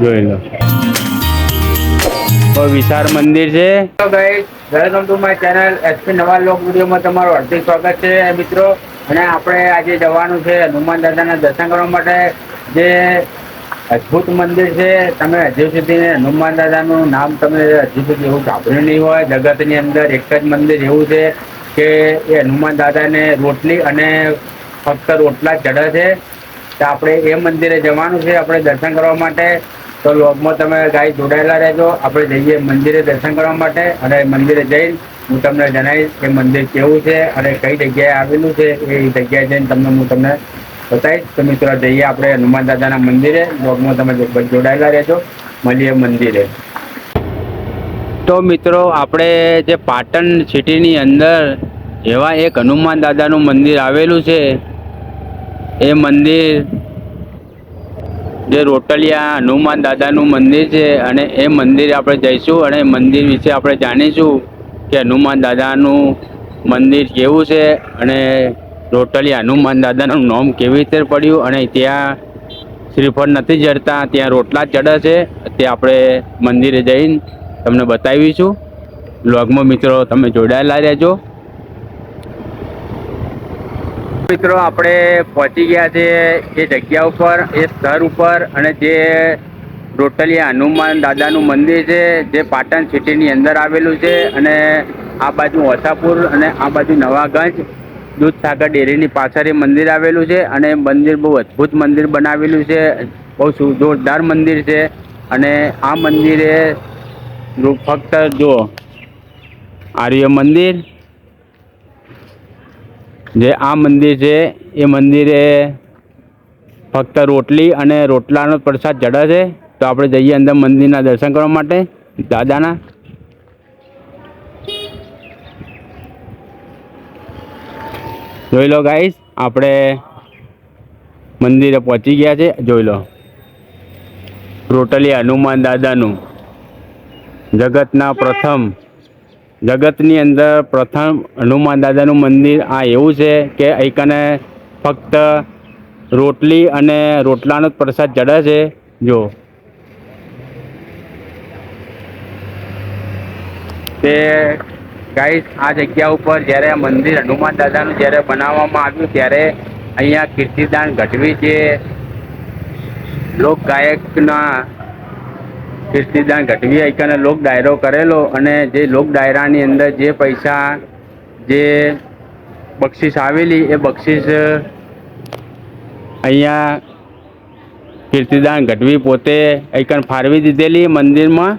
જોઈ લો, બહુ વિશાળ મંદિર છે. Welcome to my channel SP નવા લોક વિડીયોમાં તમારું હાર્દિક સ્વાગત છે મિત્રો. અને આપણે આજે જવાનું છે હનુમાન દાદાના દર્શન કરવા માટે, જે અદભુત મંદિર છે. તમે હજુ સુધી હનુમાન દાદાનું નામ તમે હજુ સુધી એવું સાંભળ્યું નહીં હોય. જગતની અંદર એક જ મંદિર એવું છે કે એ હનુમાન દાદાને રોટલી અને ફક્ત રોટલા જ ચડે છે. તો આપણે એ મંદિરે જવાનું છે આપણે દર્શન કરવા માટે. તો વ્લોગમાં તમે ગાઈસ જોડાયેલા રહેજો. આપણે જઈએ મંદિરે દર્શન કરવા માટે, અને મંદિરે જઈને હું તમને જણાવીશ કે મંદિર કેવું છે અને કઈ જગ્યાએ આવેલું છે. એ જગ્યાએ જઈને તમને બતાવીશ. તો મિત્રો જઈએ આપણે હનુમાન દાદાના મંદિરે. વ્લોગમાં તમે જોડાયેલા રહેજો. મળીએ મંદિરે. તો મિત્રો આપણે જે પાટણ સિટીની અંદર એવા એક હનુમાન દાદાનું મંદિર આવેલું છે. એ મંદિર જે રોટલિયા હનુમાન દાદાનું મંદિર છે, અને એ મંદિરે આપણે જઈશું અને મંદિર વિશે આપણે જાણીશું કે હનુમાન દાદાનું મંદિર કેવું છે, અને રોટલિયા હનુમાન દાદાનું નામ કેવી રીતે પડ્યું, અને ત્યાં શ્રીફળ નથી જડતા, ત્યાં રોટલા ચડે છે. તે આપણે મંદિરે જઈને તમને બતાવીશું. વ્લોગમાં મિત્રો તમે જોડાયેલા રહેજો. મિત્રો આપણે પહોંચી ગયા છે એ જગ્યા ઉપર, એ સ્થળ ઉપર, અને જે રોટલિયા હનુમાન દાદાનું મંદિર છે જે પાટણ સિટીની અંદર આવેલું છે. અને આ બાજુ વસાપુર અને આ બાજુ નવાગંજ દૂધસાગર ડેરીની પાછળ એ મંદિર આવેલું છે. અને મંદિર બહુ અદ્ભુત મંદિર બનાવેલું છે. બહુ જોરદાર મંદિર છે. અને આ મંદિરે ફક્ત જો આર્ય મંદિર, જે આ મંદિર છે એ મંદિરે ફક્ત રોટલી અને રોટલાનો પ્રસાદ ચડે છે. તો આપણે જઈએ અંદર મંદિરના દર્શન કરવા માટે દાદાના. જોઈ લો ગાઈસ, આપણે મંદિરે પહોંચી ગયા છે. જોઈ લો, રોટલિયા હનુમાન દાદાનું જગતની અંદર પ્રથમ હનુમાન દાદાનું મંદિર આ એવું છે કે અહીંકને ફક્ત રોટલી અને રોટલાનો જ પ્રસાદ ચડે છે. જો તે ગાઈસ, આ જગ્યા ઉપર જ્યારે મંદિર હનુમાન દાદાનું જ્યારે બનાવવામાં આવ્યું ત્યારે અહીંયા કીર્તિદાન ગઢવી જે લોક ગાયકના કીર્તિદાન ગઢવી અહીંકને લોક ડાયરો કરેલો, અને જે લોક ડાયરાની અંદર જે પૈસા જે બક્ષિસ આવેલી એ બક્ષિસ અહીંયા કીર્તિદાન ગઢવી પોતે અહીંકન ફાળવી દીધેલી મંદિરમાં.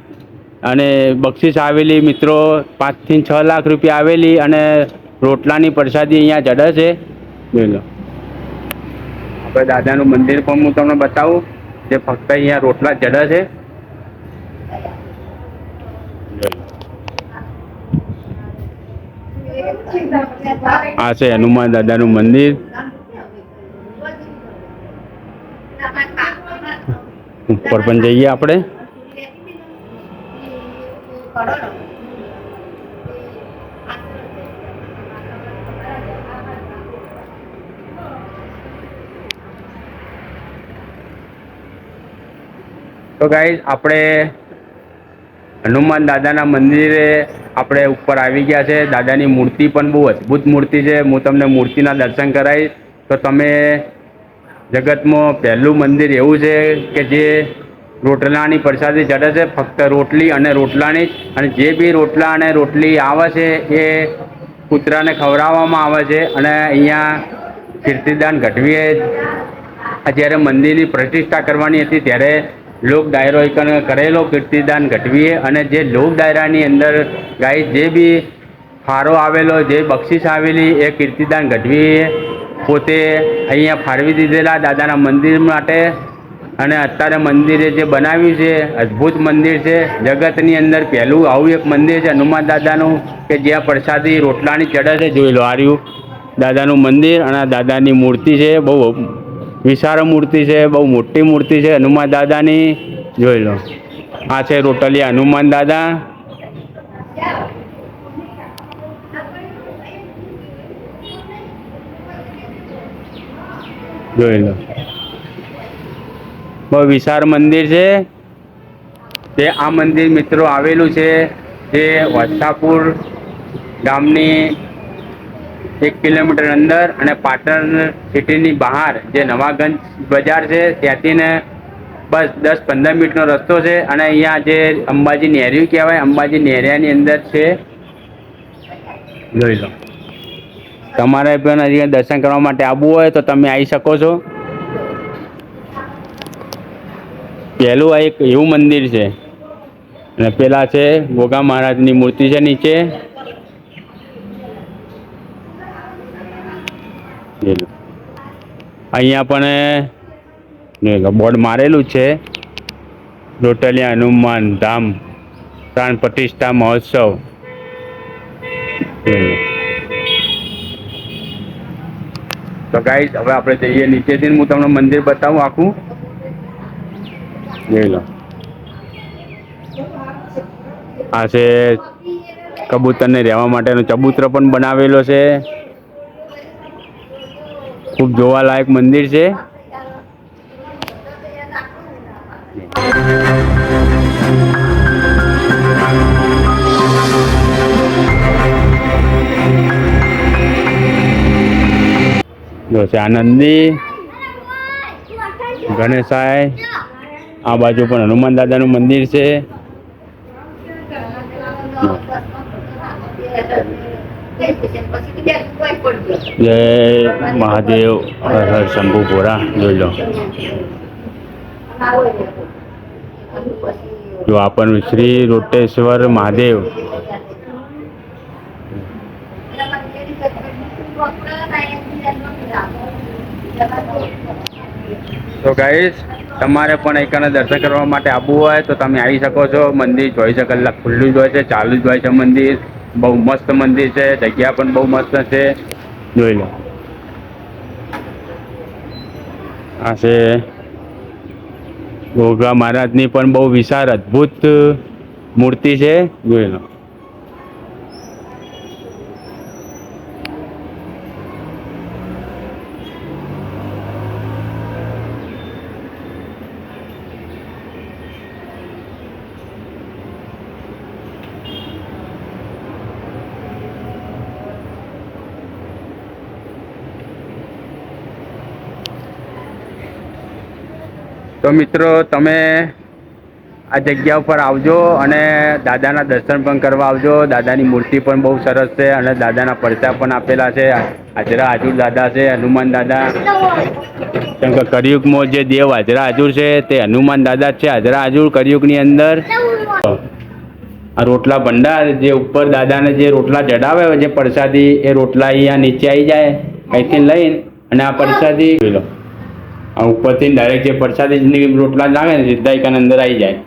અને બક્ષિસ આવેલી મિત્રો 5 થી 6 લાખ રૂપિયા આવેલી, અને રોટલાની પ્રસાદી અહીંયા ચડે છે. જોઈ લો, આપણે દાદાનું મંદિર પણ હું તમને બતાવું, જે ફક્ત અહીંયા રોટલા ચડે છે. આ છે હનુમાન દાદાનું મંદિર. ઉપર પણ જઈએ આપણે. તો ગાઈસ, આપણે હનુમાન દાદાના મંદિરે આપણે ઉપર આવી ગયા છે. દાદાની મૂર્તિ પણ બહુ અદ્ભુત મૂર્તિ છે. હું તમને મૂર્તિના દર્શન કરાવીશ. તો તમે જગતમાં પહેલું મંદિર એવું છે કે જે રોટલાની પ્રસાદી ચડે છે, ફક્ત રોટલી અને રોટલાની જ. અને જે બી રોટલા અને રોટલી આવે છે એ કૂતરાને ખવડાવવામાં આવે છે. અને અહીંયા કીર્તિદાન ગઢવીએ જ્યારે મંદિરની પ્રતિષ્ઠા કરવાની હતી ત્યારે લોક ડાયરો કરેલો કીર્તિદાન ગઢવીએ. અને જે લોક ડાયરાની અંદર ગાઈસ જે બી ફાળો આવેલો, જે બક્ષિસ આવેલી, એ કીર્તિદાન ગઢવીએ પોતે અહીંયા ફાળવી દીધેલા દાદાના મંદિર માટે. અને અત્યારે મંદિરે જે બનાવ્યું છે અદ્ભુત મંદિર છે. જગતની અંદર પહેલું આવું એક મંદિર છે હનુમાન દાદાનું કે જ્યાં પ્રસાદી રોટલાની ચડે છે. જોઈ લો, આર્યું દાદાનું મંદિર, અને દાદાની મૂર્તિ છે. બહુ વિશાળ મૂર્તિ છે, બહુ મોટી મૂર્તિ છે હનુમાન દાદાની. જોઈ લો, આ છે રોટલિયા હનુમાન દાદા. જોઈ લો, બહુ વિશાળ મંદિર છે. તે આ મંદિર મિત્રો આવેલું છે જે વત્સાપુર ગામની 1 કિલોમીટર અંદર અને પાટણ સિટીની બહાર જે નવાગંજ બજાર છે ત્યાંથી ને બસ 10-15 મિનિટનો રસ્તો છે અને અહીંયા જે અંબાજી નેરિયું કહેવાય અંબાજી નેરિયાની અંદર છે. જોઈ લો. તમારે પણ અહીંયા દર્શન કરવા માટે આવવું હોય તો તમે આવી શકો છો. પહેલું આ એક એવું મંદિર છે અને પેલા છે ગોગા મહારાજની મૂર્તિ છે નીચે. અહીંયા પણ બોર્ડ મારેલું છે રોટલિયા હનુમાન ધામ પ્રાણ પ્રતિષ્ઠા મહોત્સવ. તો ગાઈસ હવે આપણે જઈએ નીચેથી હું તમને મંદિર બતાવું આખું. જોઈ લો. આ છે કબૂતરને રહેવા માટેનો ચબૂતરો પણ બનાવેલો છે. ખૂબ જોવાલાયક મંદિર છે. જો છે આનંદી ગણેશાય. આ બાજુ પણ હનુમાન દાદાનું મંદિર છે. જય મહાદેવ હર હર શંભુ ભોરા. જોઈ લો. જો આપણું શ્રી રોટેશ્વર મહાદેવ. તો ગાઈસ તમારે પણ એકના દર્શન કરવા માટે આવવું હોય તો તમે આવી શકો છો. મંદિર 24 કલાક ખુલ્લું જ હોય છે, ચાલુ જ હોય છે મંદિર. બહુ મસ્ત મંદિર છે, જગ્યા પણ બહુ મસ્ત છે. જોઈ લો. આ છે ગોગા મહારાજની પણ બહુ વિશાળ અદ્ભુત મૂર્તિ છે. જોઈ લો. તો મિત્રો તમે આ જગ્યા ઉપર આવજો અને દાદાના દર્શન પણ કરવા આવજો. દાદાની મૂર્તિ પણ બહુ સરસ છે અને દાદાના પડદા પણ આપેલા છે. હાજરા હાજુર દાદા છે, હનુમાન દાદા. કેમ કે કળિયુગમાં જે દેવ હાજરા હાજુર છે તે હનુમાન દાદા જ છે. હાજરા હાજુર કળિયુગની અંદર. આ રોટલા ભંડાર જે ઉપર દાદાને જે રોટલા ચડાવે જે પ્રસાદી એ રોટલા અહીંયા નીચે આવી જાય અહીંથી લઈને અને આ પ્રસાદી જોઈ લો. આ ઉપરથી ડાયરેક્ટ જે પ્રસાદીની રોટલા લાગે ને સીધા એકાને અંદર આવી જાય.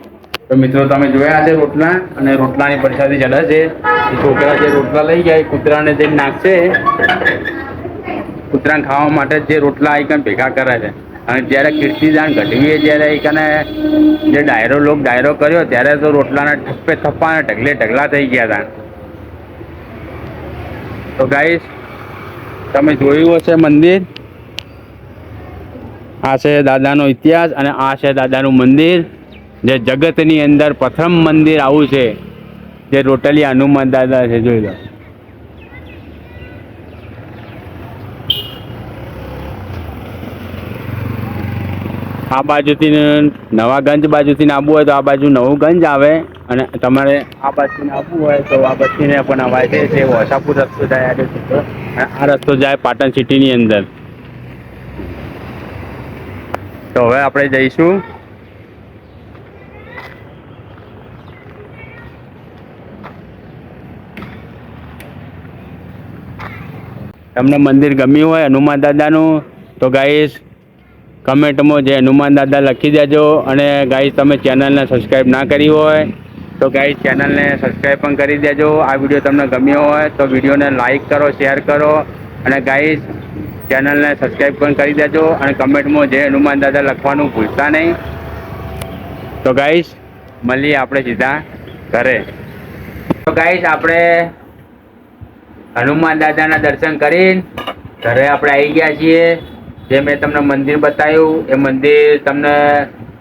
તો મિત્રો તમે જોયા છે રોટલા અને રોટલાની પ્રસાદી ચડે છે. છોકરા જે રોટલા લઈ જાય કૂતરાને જે નાખશે, કૂતરાને ખાવા માટે જે રોટલા આઈકન ભેગા કરે છે. અને જ્યારે કીર્તિદાન ગઢવીએ જ્યારે આઈકને જે ડાયરો કર્યો ત્યારે તો રોટલાના ઠપ્પે થપ્પા અને ઢગલે ઢગલા થઈ ગયા હતા. તો ગાઈસ તમે જોયું હશે મંદિર. આ છે દાદાનો ઇતિહાસ અને આ છે દાદાનું મંદિર જે જગતની અંદર પ્રથમ મંદિર આવું છે જે રોટલિયા હનુમાન દાદા છે. જોઈ લો. આ બાજુથી નવાગંજ બાજુથી આવવું હોય તો આ બાજુ નવુંગંજ આવે અને તમારે આ બાજુથી આવવું હોય તો આ બાજુને પણ અવાય છે. તે વસાપુર રસ્તો જાય અને આ રસ્તો જાય પાટણ સિટીની અંદર. તો હવે આપણે જઈશું તમને મંદિર ગમ્યું હોય હનુમાન દાદાનું તો ગાઈસ કમેન્ટમાં જે હનુમાન દાદા લખી દેજો. અને ગાઈસ તમે ચેનલને સબસ્ક્રાઈબ ના કરી હોય તો ગાઈસ ચેનલને સબસ્ક્રાઈબ પણ કરી દેજો. આ વિડીયો તમને ગમ્યો હોય તો વિડીયોને લાઈક કરો, શેર કરો અને ગાઈસ ચેનલને સબસ્ક્રાઈબ પણ કરી દેજો. અને કમેન્ટમાં જે હનુમાન દાદા લખવાનું ભૂલતા નહીં. તો ગાઈસ મળીએ આપણે સીધા ઘરે. તો ગાઈસ આપણે હનુમાન દાદાના દર્શન કરીને ઘરે આપણે આવી ગયા છીએ. જે મેં તમને મંદિર બતાવ્યું એ મંદિર તમને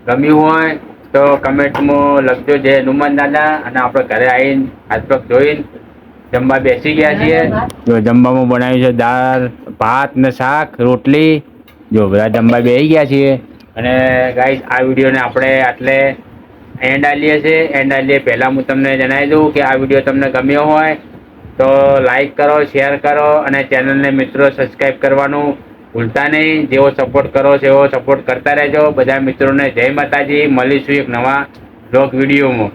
ગમ્યું હોય તો કમેન્ટમાં લખજો જય હનુમાન દાદા. અને આપણે ઘરે આવીને હાથ પગ ધોઈને જમવા બેસી ગયા છીએ. જો જમવામાં બનાવ્યું છે દાળ ભાત ને શાક રોટલી. જો બધા જમવા બેસી ગયા છીએ. અને ગાઈસ આ વિડીયોને આપણે આટલે એન્ડ આલીએ છીએ. એન્ડ આલીએ પહેલાં હું તમને જણાવી દઉં કે આ વિડીયો તમને ગમ્યો હોય તો લાઈક કરો, શેર કરો અને ચેનલને મિત્રો સબસ્ક્રાઈબ કરવાનું ભૂલતા નહીં. જેવો સપોર્ટ કરો છો એવો સપોર્ટ કરતા રહેજો. બધા મિત્રોને જય માતાજી. મળીશું એક નવા બ્લોગ વિડીયોમાં.